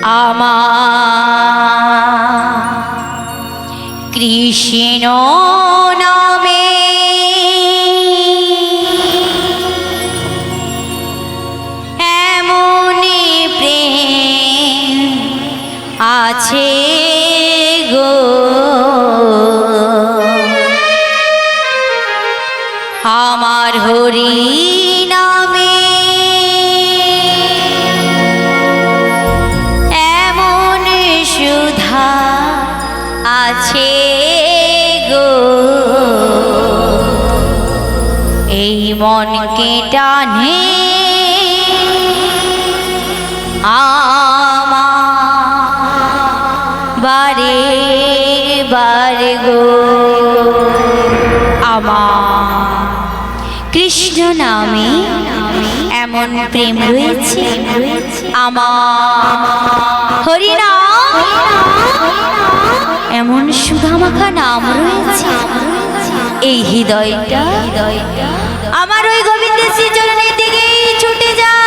আমার কৃষ্ণ নামে এমন প্রেম আছে গো, আমার হরি নামে এমন সুধা আছে গো, এই মনকে টানে আমার বারে বারে গো। আমার কৃষ্ণ নামে এমন প্রেম রয়েছে, আমার হরি নাম এমন সুধামাখা নাম রয়েছে, এই হৃদয়টা আমার ওই গোবিন্দের শ্রীচরণের দিকেই ছুটে যায়।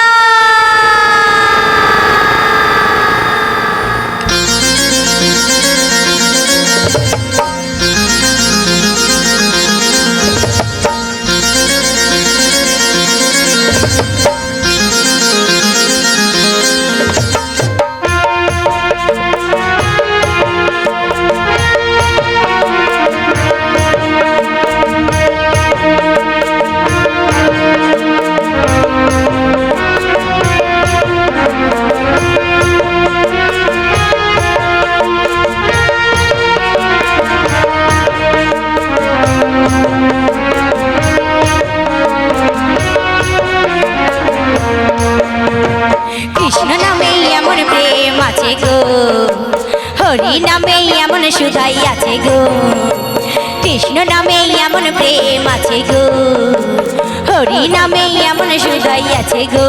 কৃষ্ণ নামে এমন প্রেম আছে গো, হরি নামে এমন সুধাই আছে গো। কৃষ্ণ নামে এমন প্রেম আছে গো, হরি নামে এমন সুধাই আছে গো,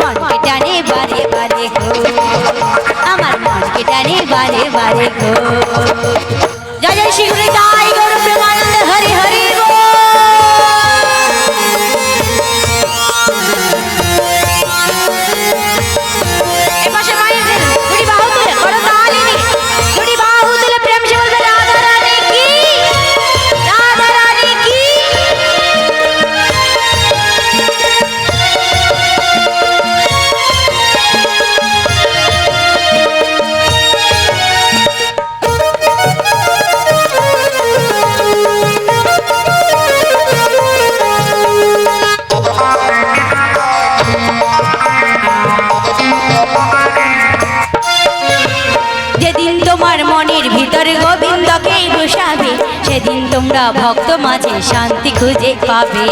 মনকে টানে বারে বারে গো, আমার মনকে টানে বারে বারে গো। জয় জয় শ্রী গুরু জয় গৌর প্রেমানন্দ হরি হরি গো। যেদিন তোমার মনের ভিতর গোবিন্দকে বসাবে, সেদিন তোমরা ভক্ত মাঝে শান্তি খুঁজে পাবে।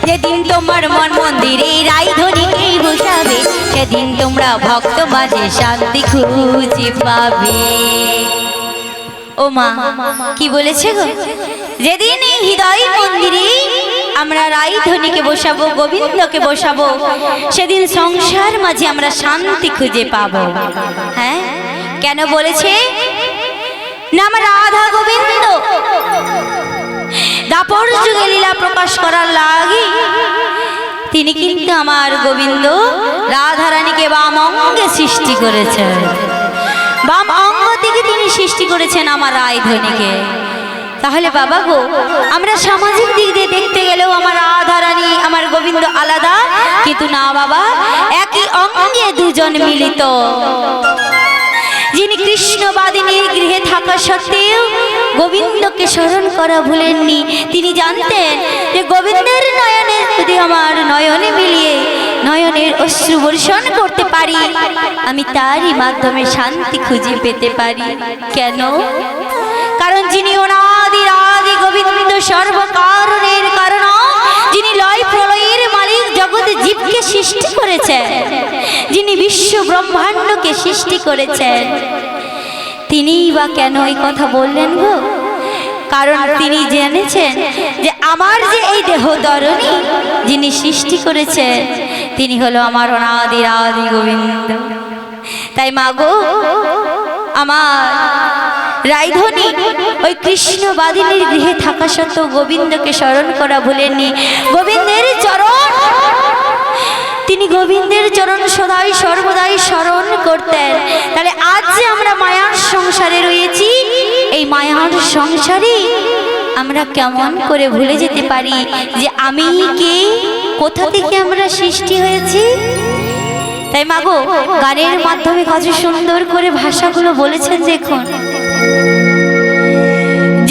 যেদিন তোমার মন মন্দিরে রাইধনীকে বসাবে, সেদিন তোমরা ভক্ত মাঝে শান্তি খুঁজে পাবে। ও মা কি বলেছে গো? যেদিন এই হৃদয় মন্দিরে আমরা রাইধনীকে বসাবো, গোবিন্দকে বসাবো, সেদিন সংসার মাঝে আমরা শান্তি খুঁজে পাবো। হ্যাঁ, কেন বলেছে? নাম রাধা গোবিন্দ দাপর যুগে লীলা প্রকাশ করার লাগি তিনি কিন্তু আমার গোবিন্দ রাধা রানীকে বাম অঙ্গে সৃষ্টি করেছেন, বাম অঙ্গ থেকে তিনি সৃষ্টি করেছেন আমার রাইধনীকে। তাহলে বাবা গো, আমরা সামাজিক দিক দিয়ে দেখতে গেলেও আমার রাধা রানী আমার গোবিন্দ আলাদা, কিন্তু না বাবা, একই অঙ্গে দুজন মিলিত। যিনি কৃষ্ণবাদিনীর গৃহে থাকা সত্ত্বেও গোবিন্দকে স্মরণ করা ভুলেননি, তিনি জানতেন যে গোবিন্দের নয়নে যদি আমার নয়নে মিলিয়ে নয়নের অশ্রু বর্ষণ করতে পারি, আমি তারই মাধ্যমে শান্তি খুঁজে পেতে পারি। কেন? কারণ যিনি অনাদি আদি গোবিন্দ সর্বকারণের কারণ, যিনি লয় প্রলয়ের মালিক, জগৎ জীবকে সৃষ্টি করেছেন, যিনি বিশ্ব ব্রহ্মাণ্ডকে সৃষ্টি করেছেন, তিনিই বা কেন এই কথা বললেন গো? কারণ তিনি জেনেছেন যে আমার যে এই দেহ ধরনী যিনি সৃষ্টি করেছেন, তিনি হলো আমার অনাদি আদি গোবিন্দ। তাই মা গো, আমার রায়ধনী ওই কৃষ্ণ বাদিনীর গৃহে থাকা সত্ত্বেও গোবিন্দকে স্মরণ করা ভুলেননি। গোবিন্দের চরণ, তিনি গোবিন্দের চরণ সদাই সর্বদাই স্মরণ করতেন। তাহলে আজ যে আমরা মায়ার সংসারে রয়েছি, এই মায়ার সংসারে আমরা কেমন করে ভুলে যেতে পারি যে আমি কে, কোথা থেকে আমরা সৃষ্টি হয়েছি। তাই মাগো গানের মাধ্যমে কত সুন্দর করে ভাষাগুলো বলেছেন দেখুন।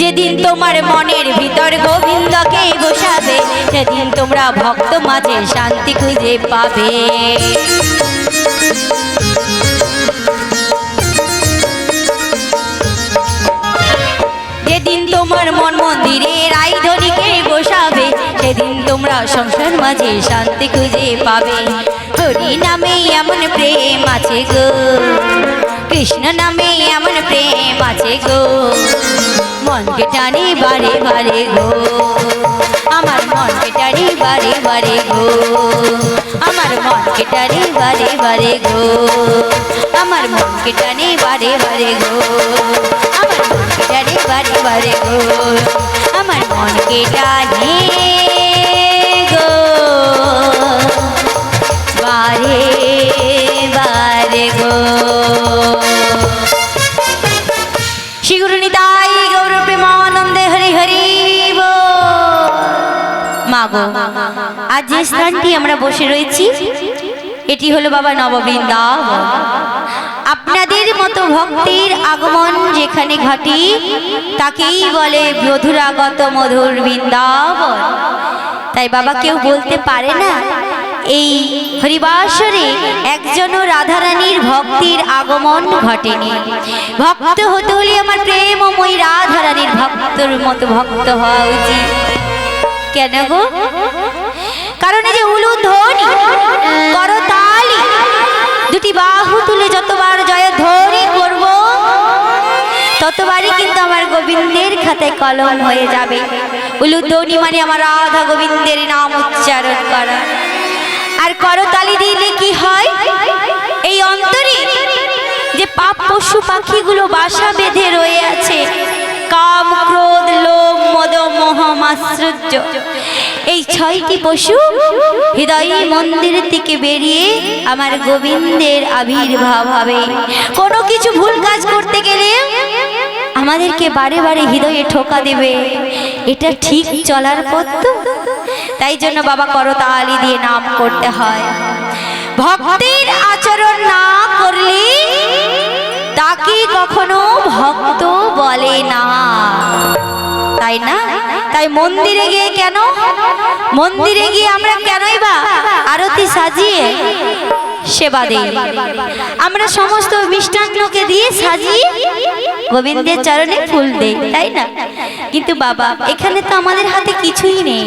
যেদিন তোমার মনের ভিতর গোবিন্দকে বসাবে, সেদিন তোমরা ভক্ত মাঝে শান্তি খুঁজে পাবে। যেদিন তোমার মন মন্দিরে রায়ধনীকে বসাবে, সেদিন তোমরা সংসার মাঝে শান্তি খুঁজে পাবে। হরি নামে এমন প্রেম আছে গো, কৃষ্ণ নামে এমন প্রেম আছে গো, মনকে টানে বারে বারে গো, আমার মনকে টানে বারে বারে গো, আমার মনকে টানে বারে বারে গো, আমার মনকে টানে বারে বারে গো, আমার মনকে টানে বারে বারে গো, আমার মনকে টানে গো বারে বারে গো। শ্রী গুরু নিতাই গৌর প্রেমানন্দে হরি হরি বল। মাগো আজ যে স্থানটি আমরা বসে রয়েছি, এটি হলো বাবা নববৃন্দাবন। আপনাদের মতো ভক্তের আগমন যেখানে ঘটে, তাকেই বলে মধুরাগত মধুর বৃন্দাবন। তাই বাবা কেউ বলতে পারে না এই হরিবাসরে একজনও রাধারানীর ভক্তির আগমন ঘটেনি। ভক্ত হতে হলে আমার প্রেমময়ী রাধারানীর ভক্তর মতো ভক্ত হওয়া উচিত। কেন গো? কারণ এই যে উলুধ্বনি করতালি দুটি বাহু তুলে যতবার জয়ধ্বনি করব, ততবারই কিন্তু আমার গোবিন্দের খাতায় কলম হয়ে যাবে। উলুধ্বনি মানে আমার রাধা গোবিন্দের নাম উচ্চারণ করা। আর করতালি দিলে কি হয়? এই অন্তরে যে পাপ পশু পাখিগুলো বাসা বেঁধে রয়ে আছে, কাম ক্রোধ লোভ মদ মোহ মাশ্চর্য, এই 6টি পশু হৃদয় মন্দির থেকে বেরিয়ে আমার গোবিন্দের আবির্ভাব হবে। কোনো কিছু ভুল কাজ করতে গেলে আমাদেরকে বারে বারে হৃদয়ে ঠোকা দেবে, এটা ঠিক চলার পথ তো। তাই জন্য বাবা করতালি দিয়ে নাম করতে হয়। ভক্তের আচরণ না করলে তাকে কখনো ভক্ত বলে না, তাই না? তাই মন্দিরে গিয়ে কেন, মন্দিরে গিয়ে আমরা কেনই বা আরতি সাজিয়ে সেবা দেই, আমরা সমস্ত মিষ্টান্নকে দিয়ে সাজিয়ে গোবিন্দের চরণে ফুল দেই, তাই না? কিন্তু বাবা এখানে তো আমাদের হাতে কিছুই নেই।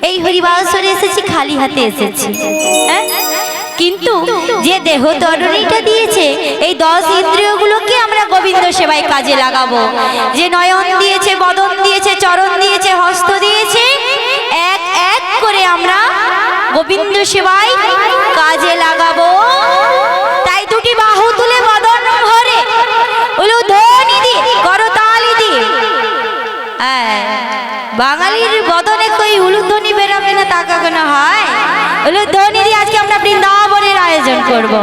এই হরিবাসরে এসেছি, খালি হাতে এসেছি। হ্যাঁ, কিন্তু যে দেহ তরণীটা দিয়েছে, এই 10 ইন্দ্রিয়গুলোকে আমরা গোবিন্দ সেবায় কাজে লাগাবো। যে নয়ন দিয়েছে, বদন দিয়েছে, চরণ দিয়েছে, হস্ত দিয়েছে, এক এক করে আমরা গোবিন্দ সেবায় কাজে লাগাবো। তাই দুটি বাহু তুলে বদন ভরে উলুধ্বনি দিয়ে করতালি দিয়ে, বাঙালির বদনে কই উলুধ্বনি বেরোবে না তা কখনো হয়? উলুধ্বনি দিয়ে আজকে আমরা বৃন্দাবনের আয়োজন করব।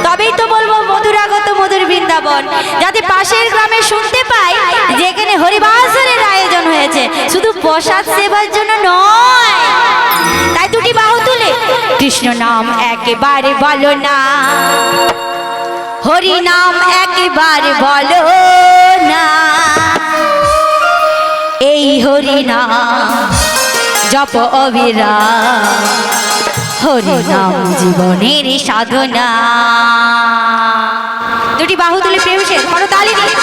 তবেই তো বলবো মধুরাগত মধুর বৃন্দাবন, যাতে পাশের গ্রামে শুনতে পাই যে এখানে হরিবাসরের আয়োজন হয়েছে, শুধু প্রসাদ সেবার জন্য নয়। তাই দুটি বাহু তুলে কৃষ্ণ নাম একেবারে বলো না, হরি নাম একেবারে বলো না, এই হরি নাম জপ অবিরাম, হরি নাম জীবনের সাধনা। দুটি বাহু তুলে প্রেম সে করতালি দিয়ে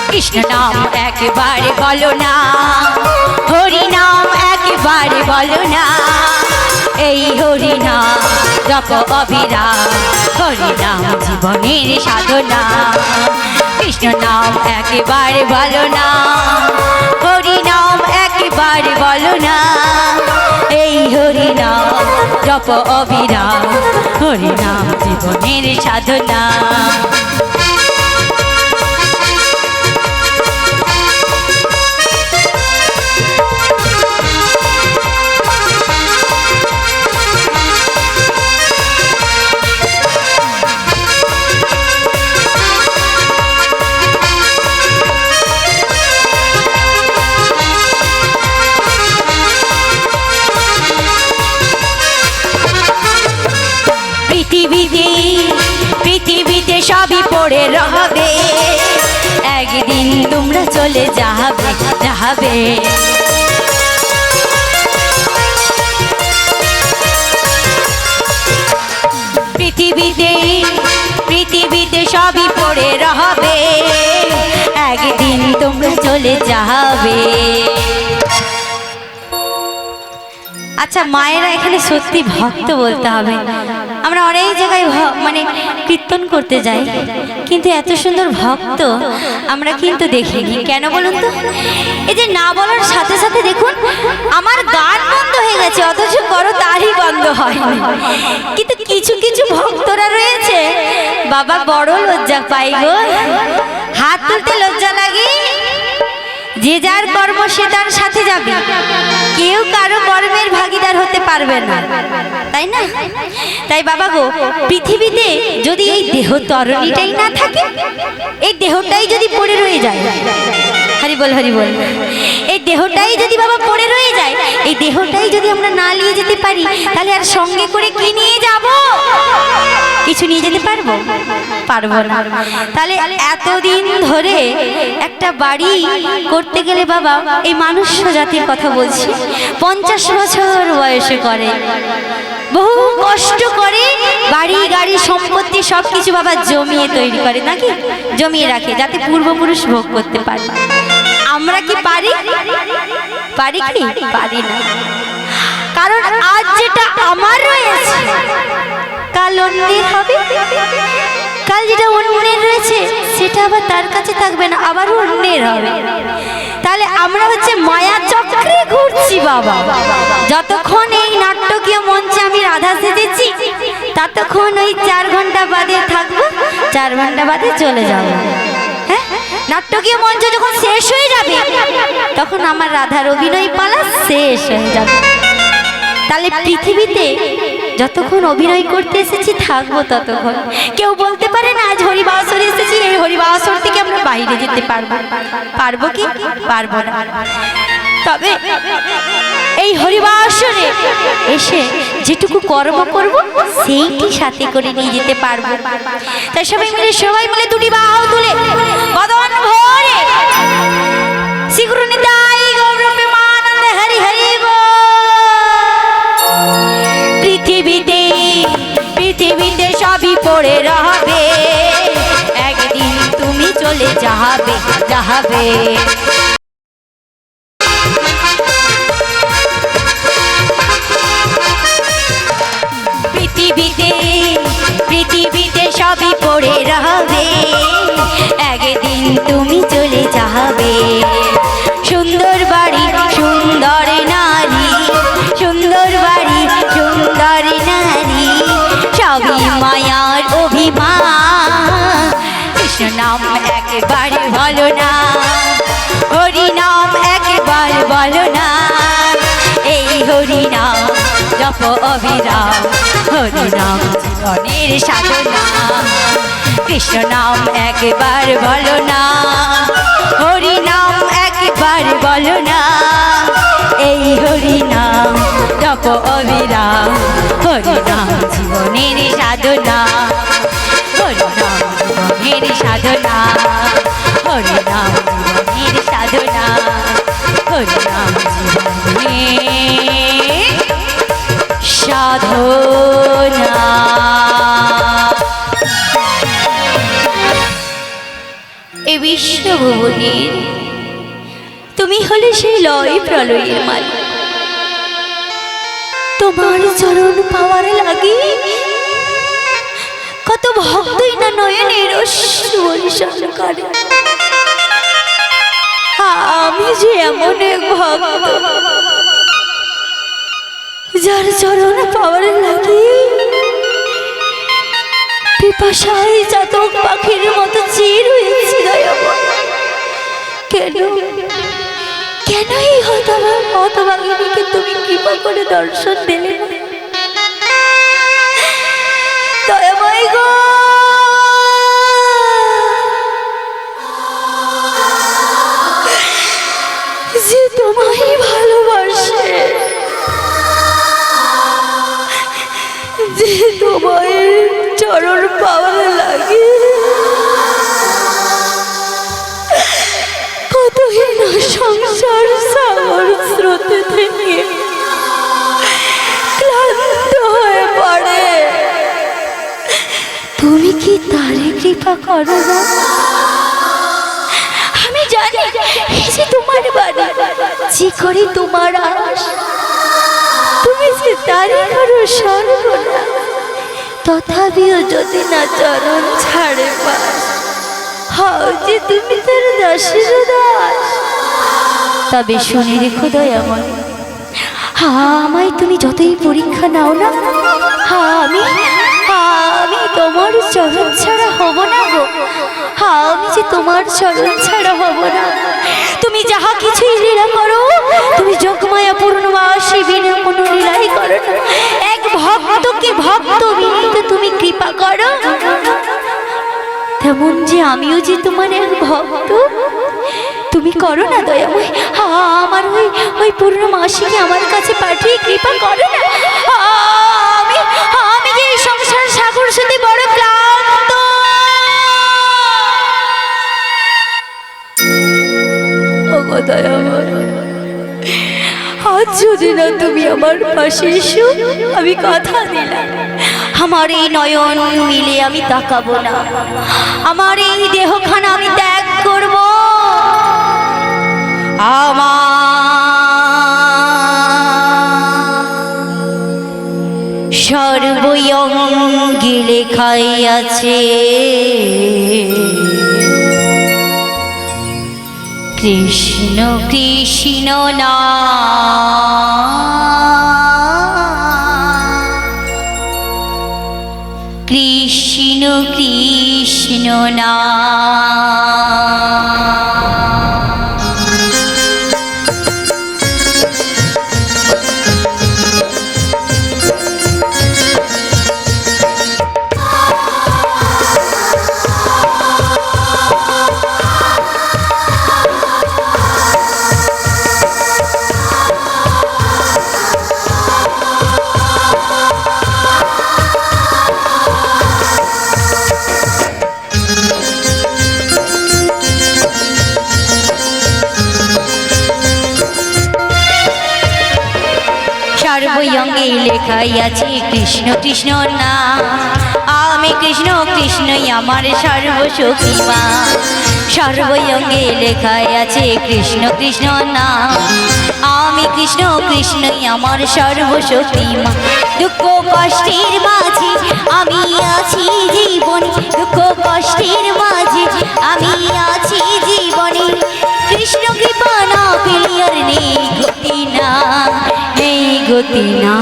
কৃষ্ণ নাম একেবারে বলো না, হরি নাম বলো না এই হরিনাম জপ অবিরাম হরিনাম জীবনের সাধনা কৃষ্ণ নাম একবার বলো না হরিনাম একবার বলো না এই হরিনাম জপ অবিরাম হরিনাম জীবনের সাধনা পৃথিবীতে সবই পড়ে রবে একদিন তোমরা চলে যাবে যাবে পৃথিবীতে সবই পড়ে রবে একদিন তোমরা চলে যাবে আচ্ছা মায়েরা এখানে সত্যি ভক্ত বলতে হবে আমরা অনেক জায়গায় মানে কীর্তন করতে যাই কিন্তু এত সুন্দর ভক্ত আমরা কিন্তু দেখিনি কেন বলুন তো এই যে না বলার সাথে সাথে দেখুন আমার গান বন্ধ হয়ে গেছে অথচ করো তারই বন্ধ হয়নি কিন্তু কিছু কিছু ভক্তরা রয়েছে বাবা বড় লজ্জা পাই গো হাত তুলতে লজ্জা লাগে যে যার কর্ম সে তার সাথে যাবে কেউ কারো কর্মের ভাগিদার হতে পারবে না তাই না তাই বাবা গো পৃথিবীতে যদি এই দেহ তরণীটাই না থাকে এই দেহটাই যদি পড়ে রয়ে যায় হরি বল এই দেহটাই যদি বাবা পড়ে রয়ে যায় এই দেহটাই যদি আমরা না নিয়ে যেতে পারি তাহলে আর সঙ্গে করে কি নিয়ে যাব কিছু নিয়ে যেতে পারবো না তাহলে এতদিন ধরে একটা বাড়ি করতে গেলে বাবা এই মানুষ জাতির কথা বলছি 50 বছর বয়সে করে বহু কষ্ট করে বাড়ি গাড়ি সম্পত্তি সবকিছু বাবা জমিয়ে তৈরি করে নাকি জমিয়ে রাখে যাতে পূর্বপুরুষ ভোগ করতে পারে আমরা কি পারি কি পারি না কারণ আজ যেটা আমার রয়েছে কাল অন্যের হবে কাল যেটা অন্যের রয়েছে সেটা আবার তার কাছে থাকবে না আবার অন্যের হবে তাহলে আমরা হচ্ছে মায়া চক্রে ঘুরছি বাবা যতক্ষণ এই নাট্যকীয় মঞ্চে আমি রাধা সেজেছি ততক্ষণ ওই 4 ঘন্টা বাদে থাকবো 4 ঘন্টা বাদে চলে যাবো হ্যাঁ নাট্যকীয় মঞ্চ যখন শেষ হয়ে যাবে তখন আমার রাধার অভিনয় পালা শেষ হয়ে যাবে তাহলে পৃথিবীতে যতক্ষণ অভিনয় করতে এসেছি থাকবো ততক্ষণ কেউ বলতে পারে না আজ হরিবাসরে এসেছি এই হরিবাসর থেকে আমরা বাইরে যেতে পারবো কি পারবো না তবে এই হরিবাসরে এসে যেটুকু কর্ম করব সেইটি সাথে করে নিয়ে যেতে পারবো তাই সবাই মিলে দুটি বাহু তুলে বদন ভরে শ্রীগুরুনিতাই গৌর প্রেমানন্দে হরি হরি বল পৃথিবীতে সবই পড়ে রবে একদিন তুমি চলে যাবে পৃথিবীতে সবই পড়ে রবে একদিন তুমি চলে যাবে সুন্দর বাড়ি সুন্দর নারী সুন্দর বাড়ি সুন্দর নারী সবই মায়ার অভিমান কৃষ্ণ নাম একবার বলো না হরি নাম একবার বলো না এই হরি নাম জপ অবিরাম হরি নাম জীবনের সাধনা কৃষ্ণ নাম একবার বলো না হরি নাম একবার বলো না এই হরি নাম জপ অবিরাম হরি নাম জীবনের সাধনা হরি নাম জীবনের সাধনা হরি নাম জীবনের সাধনা হরি নাম জীবনের সাধনা এই বিশ্বভুবনের তুমি হলে সেই লয় প্রলয়ের মালিক তোমার চরণ পাওয়ার লাগি কত ভক্তই না নয়নের অশ্রু বর্ষণ করে। আমি যে এমন এক ভক্ত যার চরণ পাওয়ার লাগি পিপাসায় চাতক পাখির মতো চির হয়েছি। কেন কেন এই হতভাগিনীকে তুমি কৃপা করে দর্শন দিলে না? দয়াময় গো, যে তোমায় ভালোবাসে, যে তোমায় চরণ পাওয়ার লাগে কতই না সংসার সাগর স্রোতে থেকে ক্লান্ত হয়ে পড়ে, তুমি কি তারে কৃপা করো না? আমি জানি এই যে তোমার বাড়ি, যে করে তোমার আশ, তুমি যে তারে করো সর্বনা, তথাপিও যদি না চরণ ছাড়ে পাস, হও যে তুমি তার দাসের দাস। তবে শুনে রেখো দয়াময়, আমায় তুমি যতই পরীক্ষা নাও না, আমি তোমার চরণ ছাড়া হব না গো। আমি যে তোমার চরণ ছাড়া হব না। তুমি যাহা কিছুই লীলা করো, তুমি যোগমায়া পূর্ণবাসী বিনা কোনো লীলাই করো না। এক ভক্তকে ভক্ত বিনীত তুমি কৃপা করো, তেমন যে আমিও যে তোমার এক ভক্ত, তুমি করো না দয়াময়। আমার ওই পূর্ণমাসীকে আমার কাছে পাঠিয়ে কৃপা করো না। আমি যে এই সংসার সাগর সাথে বড় ক্লান্ত। ওগো দয়াময়, আজ যদি না তুমি আমার পাশে এসো, আমি কথা দিলাম আমার এই নয়ন মিলে আমি তাকাবো না, আমার এই দেহখানা আমি ত্যাগ করব। আমার সর্বঙ্গে লেখাই আছে কৃষ্ণ কৃষ্ণ নাম, কৃষ্ণ কৃষ্ণ নাম। সর্বঙ্গে লেখাই আছে কৃষ্ণ কৃষ্ণ নাম, আমি কৃষ্ণ কৃষ্ণই আমার সর্বশক্তিমান। সর্বঙ্গে লেখাই আছে কৃষ্ণ কৃষ্ণ নাম, আমি কৃষ্ণ কৃষ্ণই আমার সর্বশক্তিমান। দুঃখ কষ্টের মাঝে আমি আছি জীবনে, দুঃখ কষ্টের মাঝে আমি আছি জীবনে, কৃষ্ণ কৃপা না পেলে আর নেই গতি না, নেই গতি না।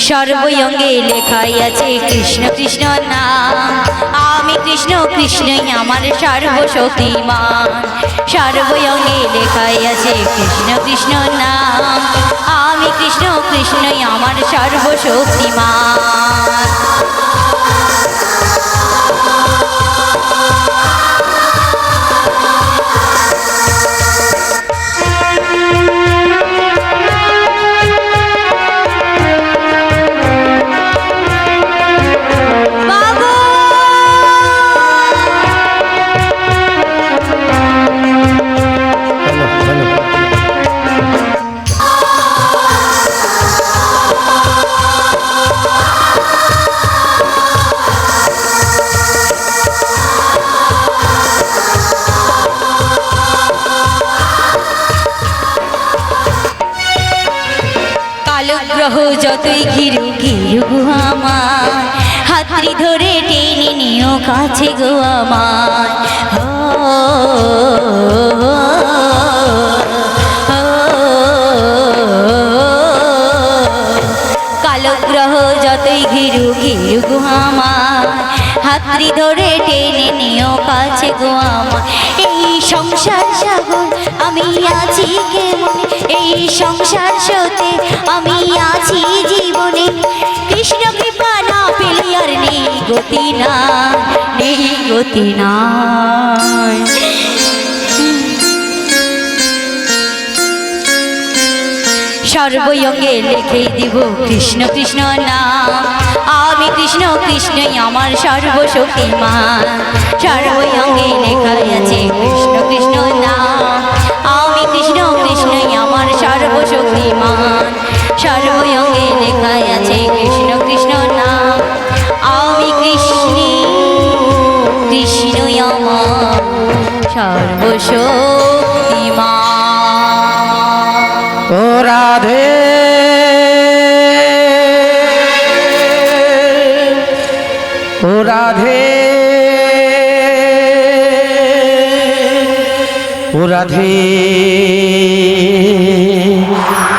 সর্বঙ্গে লেখাই আছে কৃষ্ণ কৃষ্ণ নাম, আমি কৃষ্ণ কৃষ্ণই আমার সর্বশক্তিমান। সর্বঙ্গে লেখাই আছে কৃষ্ণ কৃষ্ণ নাম, আমি কৃষ্ণ কৃষ্ণই আমার সর্বশক্তিমান। কালো গ্রহ যতই ঘিরু ঘিরু আমার হাতড়ি ধরে টেনে নিও কাছে গো আমার কালো গ্রহ যতই ঘিরু ঘিরু গো আমার হাতড়ি ধরে টেনে নিও কাছে গো আমার এই সংসার সাগর আমি আছি কেমন এই সংসার সতে আমি আছি জীবনে কৃষ্ণ কৃপা না পেলে আর নেই গতি না নেই গতি না সর্বঙ্গে লিখে দিব কৃষ্ণ কৃষ্ণ নাম আমি কৃষ্ণ কৃষ্ণই আমার সর্বশক্তিমান সর্বঙ্গে লেখা আছে কৃষ্ণ কৃষ্ণ নাম আমি কৃষ্ণ কৃষ্ণই আমার সর্বশক্তিমান সর্বঙ্গে লেখা আছে কৃষ্ণ কৃষ্ণ নাম আমি কৃষ্ণ কৃষ্ণই আমার সর্বশক্তিমান ও রাধে ও রাধে ও রাধে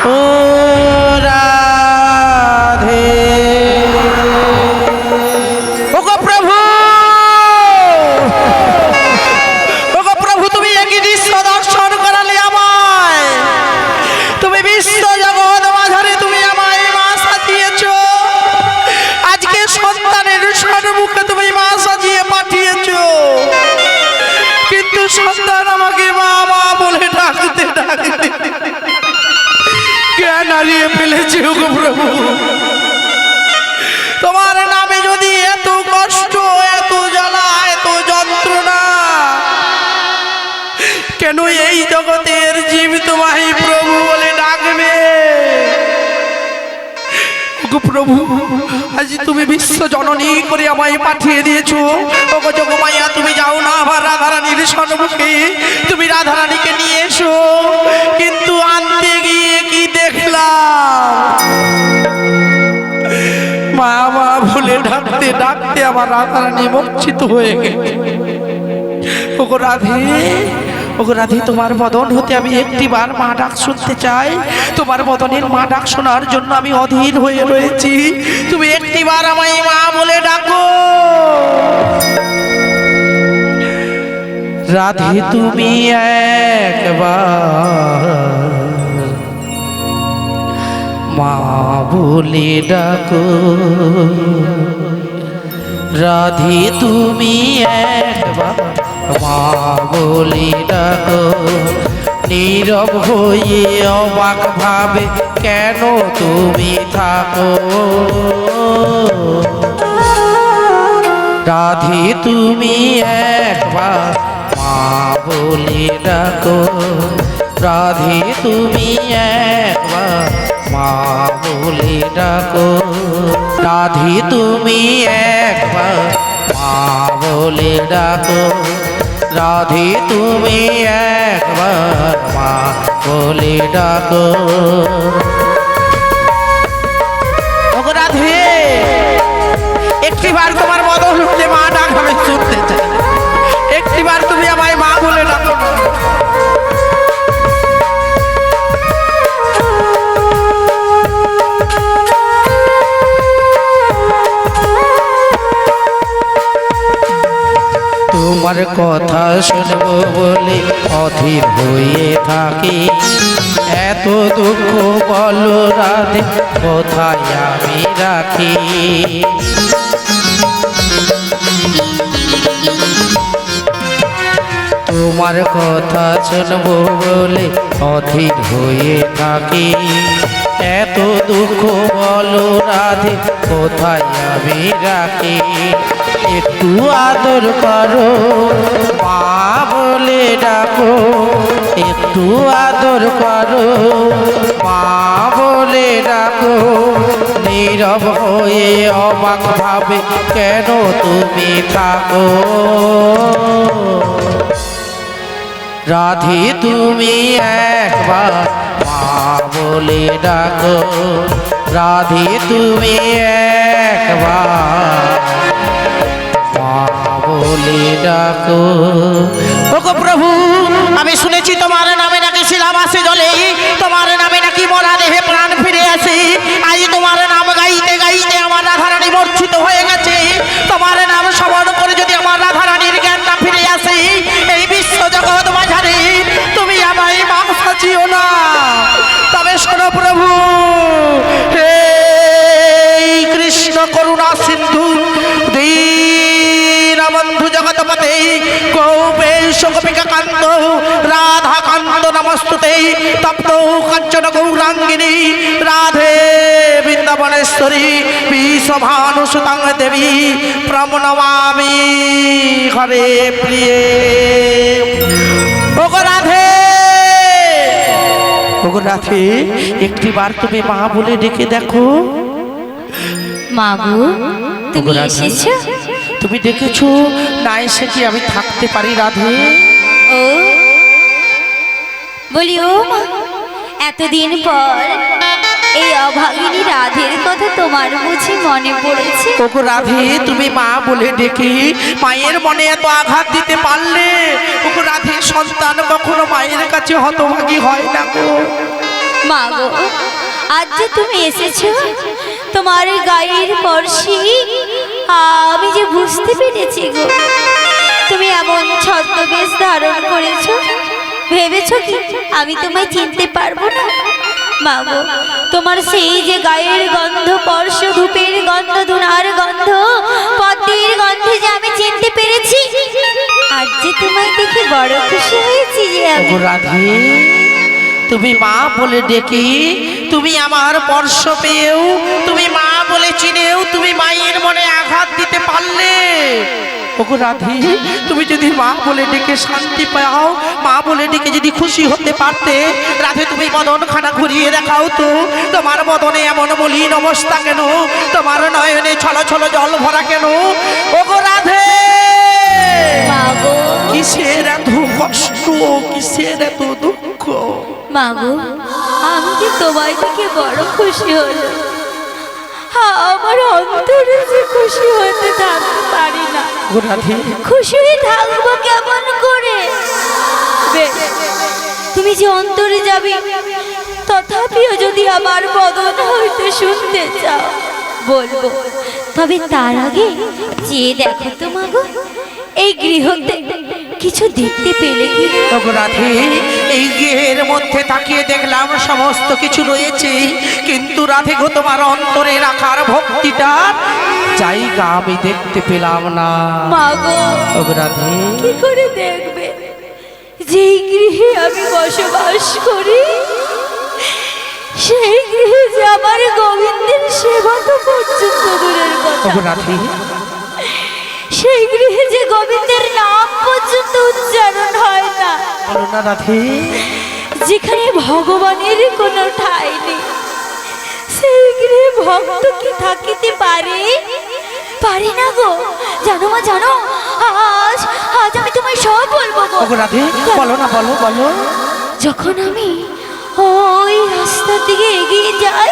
ও রাধে ও গো প্রভু ও গো প্রভু তুমি একই দৃশ্য দর্শন করালে আমায় তুমি বিশ্ব জগৎ মাঝারে তুমি আমায় মা সাজিয়েছ আজকে সন্তানের সম্মুখে তুমি মা সাজিয়ে পাঠিয়েছ কিন্তু সন্তান আমাকে মা মা বলে ডাকতে ডাকতে জ্ঞান হারিয়ে ফেলেছে গো প্রভু তোমার নামে যদি এত কষ্ট এত জ্বালা এত যন্ত্রণা কেন এই জগতের জীব তোমায় প্রভু বলে ডাকবে ওগো প্রভু আজ তুমি বিশ্ব জননী করে আমায় পাঠিয়ে দিয়েছো ওগো যোগমায়া তুমি যাও না আবার রাধারানীর সম্মুখে তুমি রাধারানীকে নিয়ে এসো কিন্তু আনতে গিয়ে কি দেখলাম মা মা বলে ডাকতে ডাকতে আমার রাধারানী মূর্ছিত হয়ে গেছে ওগো রাধে ওগো রাধে তোমার বদন হতে আমি একটিবার মা ডাক শুনতে চাই তোমার বদনের মা ডাক শোনার জন্য আমি অধীর হয়ে রয়েছি তুমি একটিবার আমায় মা বলে ডাকো রাধে তুমি একবার মা বলে ডাকো রাধে তুমি একবার মা বলে ডাকো নীরব হয়ে অবাক ভাবে কেন তুমি থাকো রাধে তুমি একবার মা বলে ডাকো রাধে তুমি একবার মা বলে ডাকো রাধে তুমি একবার মা বলে ডাকো রাধে তুমি একবার মা বলে ডাকো ওগো রাধে একটিবার তোমার বদন হতে মা ডাক আমি শুনতে চাই একটিবার তুমি আমায় মা বলে ডাকো তোমার কথা শুনবো বলে অধীর হয়ে থাকি এত দুঃখ বলো রাধে কোথায় আমি রাখি তোমার কথা শুনবো বলে অধীর হয়ে থাকি এত দুঃখ বলো রাধে কোথায় আমি রাখি একটু আদর করো মা বলে ডাকো একটু আদর করো মা বলে ডাকো নীরব হয়ে অবাক ভাবে কেন তুমি থাকো রাধে তুমি একবার মা বলে ডাকো রাধে তুমি একবার মা বলে ডাকো। ওগো প্রভু, আমি শুনেছি তোমার নামে নাকি শিলাবাসে জলে, তোমার নামে নাকি মরা দেহে প্রাণ ফিরে আসে। আজ তোমার নাম গাইতে গাইতে আমার রাধারানী মূর্ছিত হয়ে গেছে। তোমার নাম স্মরণ করে যদি আমার রাধারানীর জ্ঞানটা ফিরে আসে, এই বিশ্ব জগৎ মাঝারে তুমি আমায় মা সাজিও না। তবে শোনো প্রভু, হে কৃষ্ণ করুণা সিন্ধু দীনবন্ধু জগৎপতে গোপেশ গোপিকা কান্ত রাধা কান্ত নমস্তুতে তপ্ত কাঞ্চন গৌরাঙ্গিনী রাধে বৃন্দাবনেশ্বরী বিশ্বভানুসুতাং দেবী প্রণমামি হরে প্রিয়ে। ওগো রাধে, ওগো রাধে, একটিবার তুমি মা বলে ডেকে দেখো। মাগো, তুমি এসেছো? তুমি ডেকেছো, না এসে কি আমি থাকতে পারি রাধে? ও বলি, ও মা, এতদিন পর এই অভাগিনী রাধের কথা তোমার বুঝি মনে পড়েছে? ওগো রাধে, তুমি মা বলে ডেকে মায়ের মনে এত আঘাত দিতে পারলে? ওগো রাধে, সন্তান কখনো মায়ের কাছে হতভাগী হয় না গো। মা গো, আজ যে তুমি এসেছো, তোমার গায়ের স্পর্শে আমি যে বুঝতে পেরেছি গো, তুমি এমন ছদ্মবেশ ধারণ করেছো, ভেবেছো কি আমি তোমায় চিনতে পারবো না? মা গো, তোমার সেই যে গায়ের গন্ধ, স্পর্শ, ধূপের গন্ধ, ধুনার গন্ধ, পদ্মের গন্ধে যে আমি চিনতে পেরেছি, আজ যে তোমায় দেখে বড় খুশি হয়েছি যে আমি। ওগো রাধে, তুমি মা বলে ডেকে তুমি আমার স্পর্শ পেয়েও, তুমি মা বলে চিনেও তুমি মায়ের মনে আঘাত দিতে পারলে? ওগো রাধে, তুমি যদি মা বলে ডেকে শান্তি পাও, মা বলে ডেকে যদি খুশি হতে পারতে, রাধে তুমি বদন খানা ঘুরিয়ে দেখাও তো। তোমার বদনে এমন মলিন অবস্থা কেন? তোমার নয়নে ছলো ছলো জল ভরা কেন? ওগো রাধে, মা গো, কিসের এত কষ্ট, কিসের এত দুঃখ? মা গো, আমি যে তোমায় দেখে বড় খুশি হলো, আমার অন্তরে যে খুশি হতে থাকতে পারি না। ওগো রাধে, খুশি হয়ে থাকবো কেমন করে? বেশ, তুমি যে অন্তরে যাবে, তথাপিও যদি আমার বদন হইতে শুনতে চাও বলবো। তবে তার আগে চেয়ে দেখো তো মা গো, এই গৃহতে কিছু দেখতে পেলে কি? ওগো রাধে, এই গৃহের মধ্যে তাকিয়ে দেখলাম সমস্ত কিছু রয়েছে, কিন্তু রাধে গো, তোমার অন্তরে রাখার ভক্তিটা জায়গা আমি দেখতে পেলাম না। মা গো, ওগো রাধে, কি করে দেখবে? যেই গৃহে আমি বসবাস করি, সেই গৃহে যে আমার গোবিন্দের সেবা তো পর্যন্ত দূরের কথা, ওগো রাধে, সেই গৃহে যে গোবিন্দের নাম পর্যন্ত উচ্চারণ হয় না, বলো না রাধে, যেখানে ভগবানের কোনো ঠাঁই নেই, সেই গৃহে ভক্ত কি থাকিতে পারে? পারি না গো। জানো মা, জানো, আজ আজ আমি তোমায় সব বলবো গো। ওগো রাধে, বলো না, বলো বলো। যখন আমি ওই রাস্তার দিকে এগিয়ে যাই,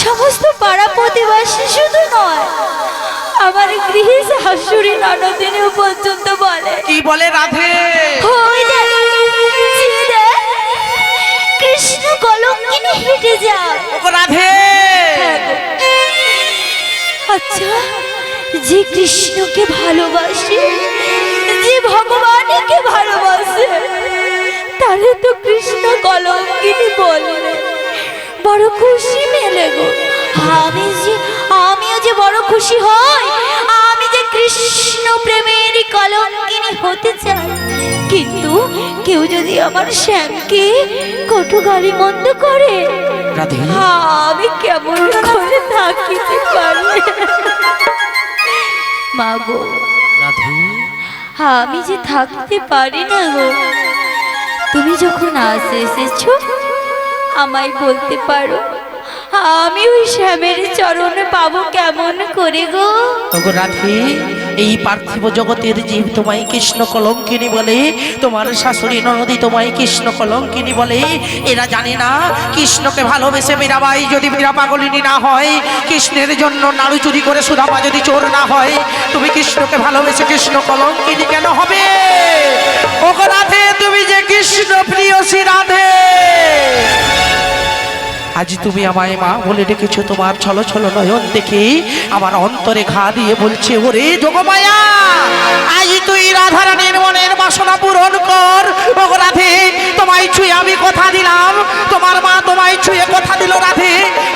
সমস্ত পাড়া প্রতিবাসী শুধু নয়, আমার গৃহে শাশুড়ি ননদিনীও পর্যন্ত বলে। কি বলে রাধে? ওই দেখ, যে দেখ, কৃষ্ণ কলঙ্কিনী হেঁটে যায়। ওগো রাধে, আচ্ছা, যে কৃষ্ণকে ভালোবাসে, যে ভগবানকে ভালোবাসে, তাহলে তো কৃষ্ণ কলঙ্কিনী বললে বড় খুশি মেলে গো। আমিও যে বড় খুশি হই, আমি যে কৃষ্ণ প্রেমের কলঙ্কিনী হতে চাই। কিন্তু কেউ যদি আমার শ্যামকে কটু গালি মন্দ করে, রাধে, আমি কেমন করে থাকিতে পারি? মা গো, রাধে, আমি যে থাকতে পারি না গো। তুমি যখন আসে এসেছো, আমায় বলতে পারো, আমি ওই শ্যামের চরণে পাবো কেমন করে গো? ওগো রাধে, এই পার্থিব জগতের জীব তোমায় কৃষ্ণ কলঙ্কিনী বলে, তোমার শাশুড়ি ননদী তোমায় কৃষ্ণ কলঙ্কিনী বলে। এরা জানে না কৃষ্ণকে ভালোবেসে মীরাবাই যদি মীরা পাগলিনী না হয়, কৃষ্ণের জন্য নাড়ু চুরি করে সুদামা যদি চোর না হয়, তুমি কৃষ্ণকে ভালোবেসে কৃষ্ণ কলঙ্কিনী কেন হবে? ওগো রাধে, তুমি যে কৃষ্ণ প্রিয়সী রাধে, আজ তুমি আমায় মা বলে ডেকেছো, তোমার ছলো ছলো নয়ন দেখে আমার অন্তরে ঘা দিয়ে বলছে, ওরে যোগমায়া, আজ তুই রাধারানীর মনের বাসনা পূরণ কর। ওগো রাধে, তোমায় ছুঁয়ে আমি কথা দিলাম, তোমার মা তোমায় ছুঁয়ে কথা দিল রাধে,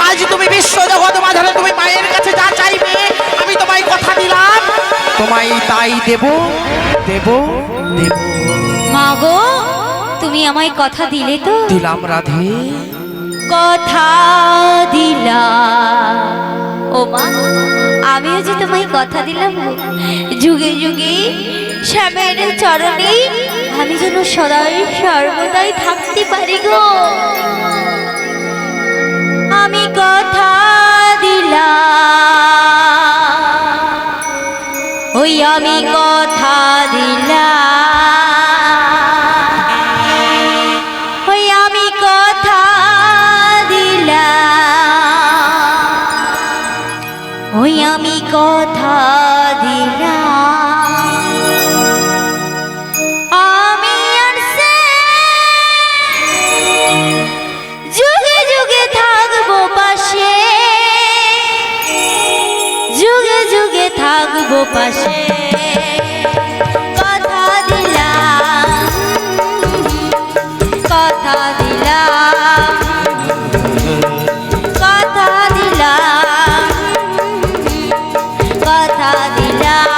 আজ তুমি বিশ্ব জগৎ মাঝারে তুমি মায়ের কাছে যা চাইবে আমি তোমায় কথা দিলাম, তোমায় তাই দেব দেব দেব। মা গো, তুমি আমায় কথা দিলে তো? দিলাম রাধে, কথা দিলা। ও মা, আমিও যে তোমায় কথা দিলাম গো, যুগে যুগে শ্যামের চরণে আমি যেন সদাই সর্বদাই থাকতে পারি গো। আমি কথা দিলাম, ওই আমি কথা দিলাম, ওই আমি কথা দিলাম, ওই আমি কথা দিলাম। আমি আর সে যুগে যুগে থাকবো পাশে, যুগে যুগে থাকবো পাশে। কথা দিলাম, কথা দিলাম, কথা দিলাম, কথা দিলাম।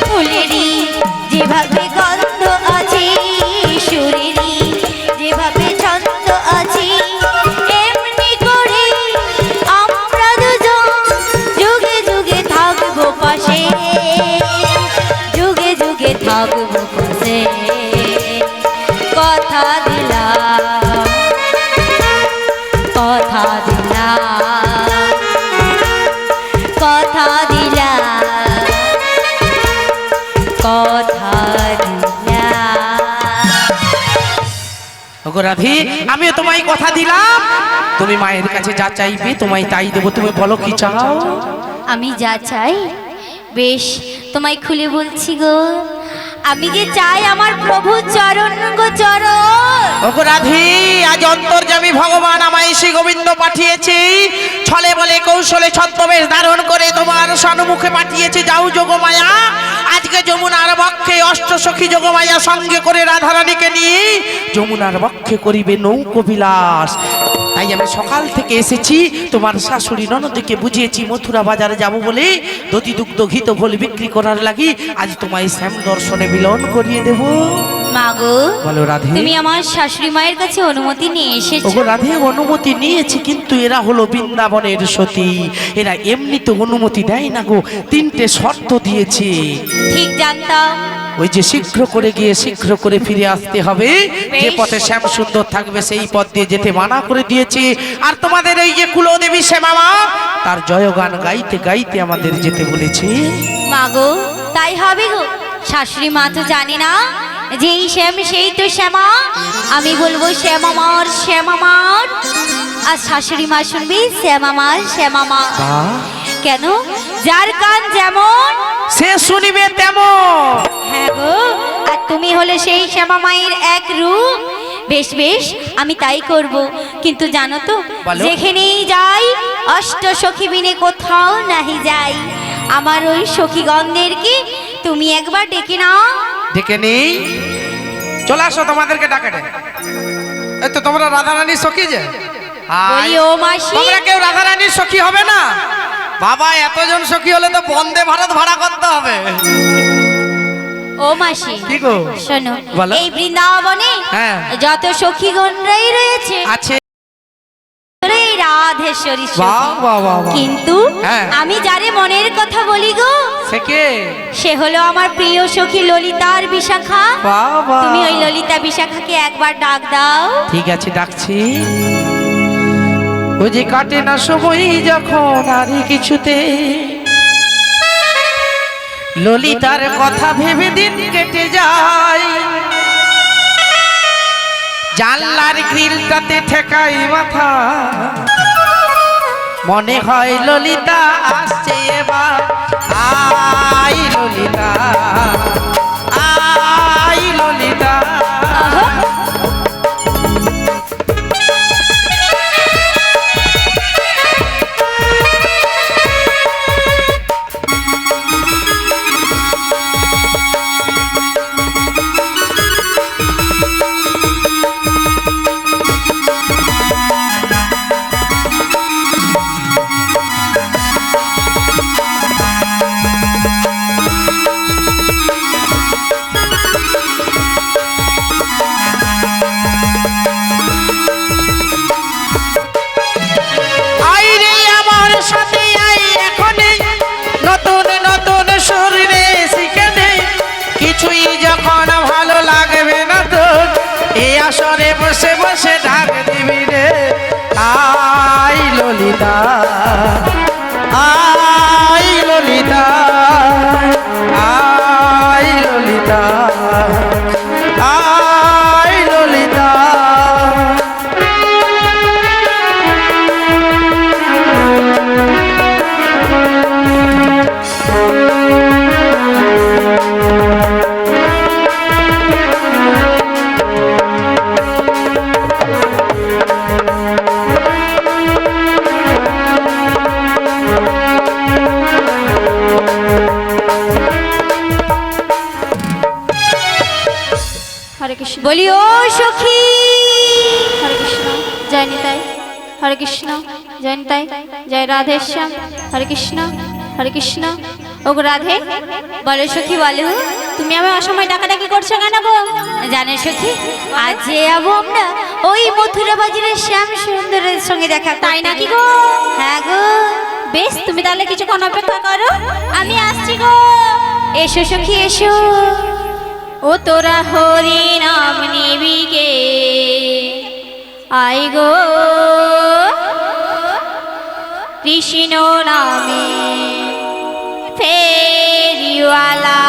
ফুলেরই যেভাবে গন্ধ আছে, সুরেরই যেভাবে ছন্দ আছে, এমনি করে আমরা দুজন যুগে যুগে থাকবো পাশে, যুগে যুগে থাকবো পাশে। কথা দিলাম, কথা দিলাম, কথা দিলাম, কথা দিলাম। ওগো রাধে, আমিও তোমায় কথা দিলাম, তুমি মায়ের কাছে যা চাইবে তোমায় তাই দেবো। তুমি বলো কি চাও? আমি যা চাই, বেশ তোমায় খুলে বলছি গো। আমি যে চাই আমার প্রভু চরণ গো চরণ। ওগো রাধে, আজ অন্তর্যামী ভগবান আমায় শ্রী গোবিন্দ পাঠিয়েছে, ছলে বলে কৌশলে ছদ্মবেশ ধারণ করে তোমার সম্মুখে পাঠিয়েছে। যাও যোগমায়া, আজকে যমুনার বক্ষে অষ্টসখী যোগমায়া সঙ্গে করে রাধারানীকে নিয়ে যমুনার বক্ষে করিবে নৌকো বিলাস। তাই আমি সকাল থেকে এসেছি, তোমার শাশুড়ি ননদকে বুঝিয়েছি মথুরা বাজারে যাব বলে, দধি দুগ্ধ ঘিত বলে বিক্রি করার লাগি আজ তোমায় শ্যাম দর্শনে মিলন করিয়ে দেব। মাগো, বলো রাধে, তুমি আমার শাশুড়ি মায়ের কাছে অনুমতি নিয়ে এসেছো? ওগো রাধে, অনুমতি নিয়েছি, কিন্তু এরা হলো বৃন্দাবনের সতী, এরা এমনিতে অনুমতি দেয় না গো, তিনটে শর্ত দিয়েছে। ঠিক জানতাম। ওই যে শীঘ্র করে গিয়ে শীঘ্র করে ফিরে আসতে হবে, যে পথে শ্যাম সুন্দর থাকবে সেই পথ দিয়ে যেতে মানা করে দিয়েছে। আর তোমাদের এই যে কুলদেবী শ্যামা, তার জয়গান গাইতে গাইতে আমাদের যেতে বলেছে। মাগো, তাই হবে গো। শাশুড়ি মা তো জানে না যেই শ্যাম সেই তো শ্যামা। আমি বলবো শ্যামামার শ্যামামার, আর শাশুড়ি মা শুনবি শ্যামামার শ্যামামার। কেন? যার কান যেমন সে শুনিবে তেমন। হ্যাঁ গো, আর তুমি হলে সেই শ্যামা মায়ের এক রূপ। বেশ বেশ, আমি তাই করব। কিন্তু জানো তো, বলো। যেখানেই যাই অষ্ট সখী বিনে কোথাও নাহি যাই। আমার ওই সখীগণদেরকে তুমি একবার ডেকে নাও। ডেকে নেই, চলে আসো, তোমাদেরকে ডাকে ডেকে। এই তো তোমরা রাধারানীর সখী যে, বলি ও মাসি, তোমরা কেউ রাধারানীর সখী হবে না? বাবা এতজন সখী হলে তো বন্দে ভারত ভাড়া করতে হবে। ও মাসি কি গো শোনো, বলো। এই বৃন্দাবনে হ্যাঁ। যত সখীগণরাই রয়েছে আছে। এই রাধেশ্বরী সখী। বাহ বাহ বাহ বাহ। কিন্তু হ্যাঁ। আমি যারে মনের কথা বলি গো, সে কে? সে হলো আমার প্রিয় সখী ললিতা আর বিশাখা। বাহ বাহ। তুমি ওই ললিতা বিশাখাকে একবার ডাক দাও। ঠিক আছে, ডাকছি। ও যে কাটে না সময় যখন আর কিছুতে, ললিতার কথা ভেবে দিন কেটে যায়, জানলার গ্রিলটাতে ঠেকাই মাথা, মনে হয় ললিতা আসছে এবার। I Lalita, I Lalita. আসরে বসে বসে ডাক দিবি রে, I Lalita, I Lalita, I Lalita, I Lalita. বলি ও সখী, হরে কৃষ্ণ জয় নিতাই, হরে কৃষ্ণ জয় নিতাই, জয় রাধেশ্যাম, হরে কৃষ্ণ, হরে কৃষ্ণ। ও গো রাধে, বলো সখী বলো। তুমি আমার অসময় ডাকাডাকি করছো কেন গো? জানো সখী, আজ যে যাবো আমরা ওই মথুরা বাজারের শ্যাম সুন্দরের সঙ্গে দেখা করতে। তাই নাকি গো? হ্যাঁ গো। বেশ, তুমি তাহলে কিছুক্ষণ অপেক্ষা করো, আমি আসছি গো। এসো সখী এসো। ও তোরা হরি নাম নিবি কে, আই গো কৃষ্ণ নামে ফেরিওয়ালা।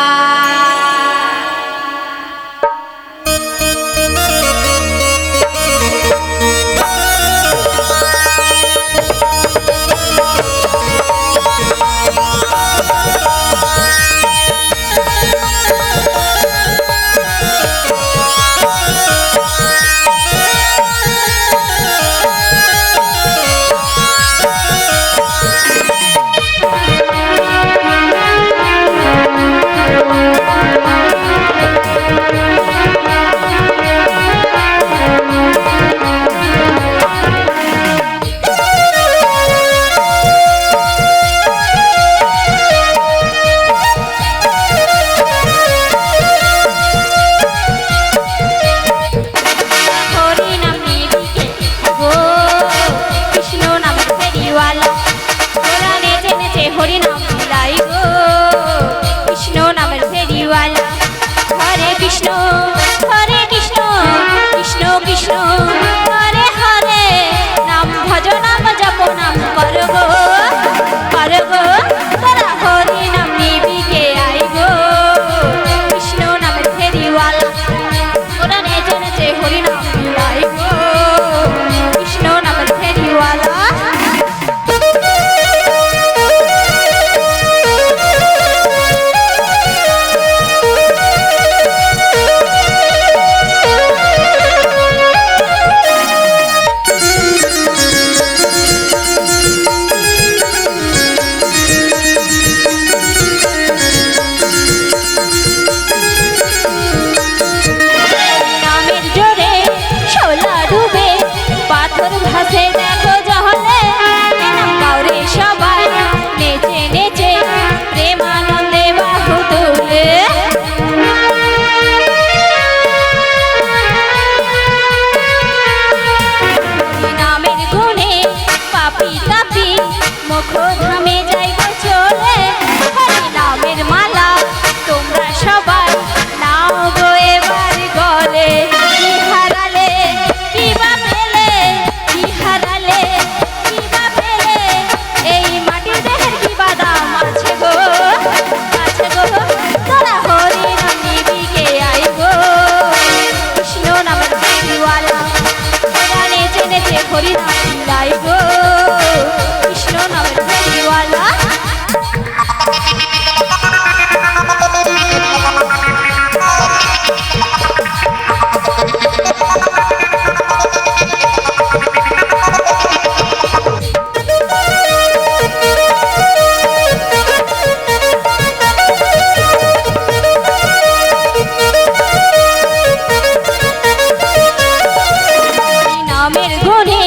নামের গুণে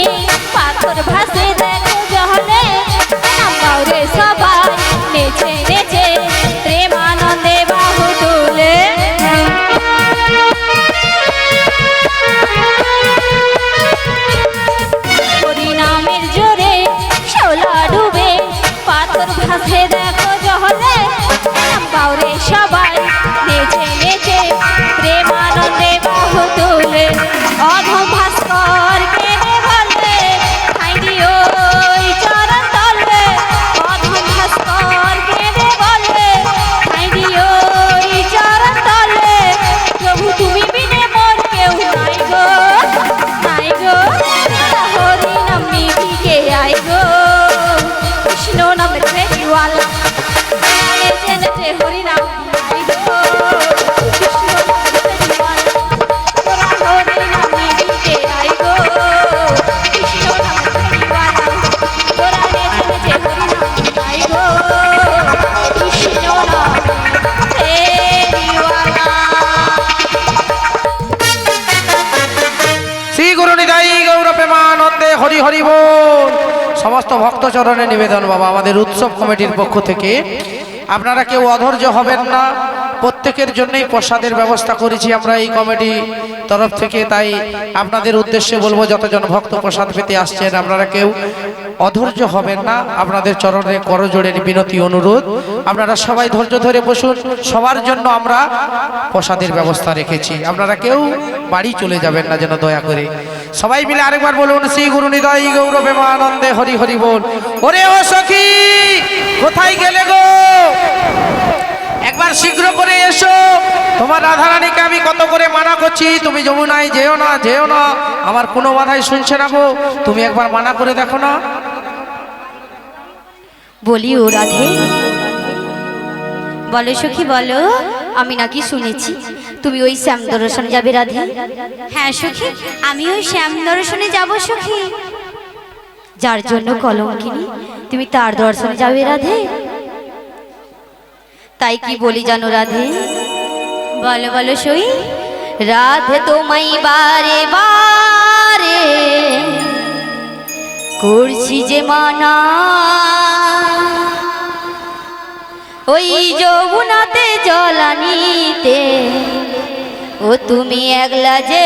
পাথর ভাসে দেখো জহলে নাম গাও রে সবাই নেচে নেচে প্রেমানন্দে বাহু তুলে হরি নামের জোরে শোলা ডুবে পাথর ভাসে দেখো জহলে নাম গাও রে সবাই নেচে নেচে প্রেমানন্দে বাহু তুলে অধম ভাস্কর কেনে বলে খাইনি ওই চরণ তলে অধম ভাস্কর কেনে বলে খাইনি ওই চরণ তলে প্রভু তুমি বিনে মোর কেউ নাই গো হরি নাম নিবিকে আই গো কৃষ্ণ নামে প্রেমওয়ালা নেচে নেচে হরি নাম আই গো কৃষ্ণ নামে প্রেমওয়ালা তোরা হরি নাম নিবিকে আই গো কৃষ্ণ নামে প্রেমওয়ালা তোরা নেচে নেচে হরি নাম আই গো কৃষ্ণ নামে প্রেমওয়ালা শ্রী গুরু নিতাই গৌর প্রেমানন্দে হরি হরি বল। সমস্ত ভক্ত চরণে নিবেদন বাবা, আমাদের উৎসব কমিটির পক্ষ থেকে আপনারা কেউ অধৈর্য হবেন না, প্রত্যেকের জন্যই প্রসাদের ব্যবস্থা করেছি আমরা এই কমিটি তরফ থেকে। তাই আপনাদের উদ্দেশ্যে বলবো, যতজন ভক্ত প্রসাদ পেতে আসছেন আপনারা কেউ অধৈর্য হবেন না, আপনাদের চরণে করজোড়ের বিনতি অনুরোধ, আপনারা সবাই ধৈর্য ধরে বসুন। সবার জন্য আমরা প্রসাদের ব্যবস্থা রেখেছি, আপনারা কেউ বাড়ি চলে যাবেন না যেন দয়া করে। সবাই মিলে আরেকবার বলুন, শ্রী গুরু নিতাই গৌর প্রেমানন্দে হরি হরি বল। ওরে ও সখী, কোথায় গেলে গো? একবার শীঘ্র করে এসো। তোমার রাধারানীকে আমি কত করে মানা করছি, তুমি যমুনায় যেও না যেও না, আমার কোনো বাধাই শুনছে না গো। তুমি একবার মানা করে দেখো না। বলি ও রাধে, বলো সখী বলো, আমি নাকি শুনেছি তুমি ওই শ্যাম দর্শনে যাবে রাধে। হ্যাঁ সখী, আমি ওই শ্যাম দর্শনে যাব সখী। যার জন্য কলঙ্কিনী, তুমি তার দর্শনে যাবে রাধে। তাই কি বলি জানো রাধে? বলো বলো সই। রাধে তোমায় বারে বারে করছি যে মানা, ওই যমুনাতে জল আনিতে ও তুমি একলা যে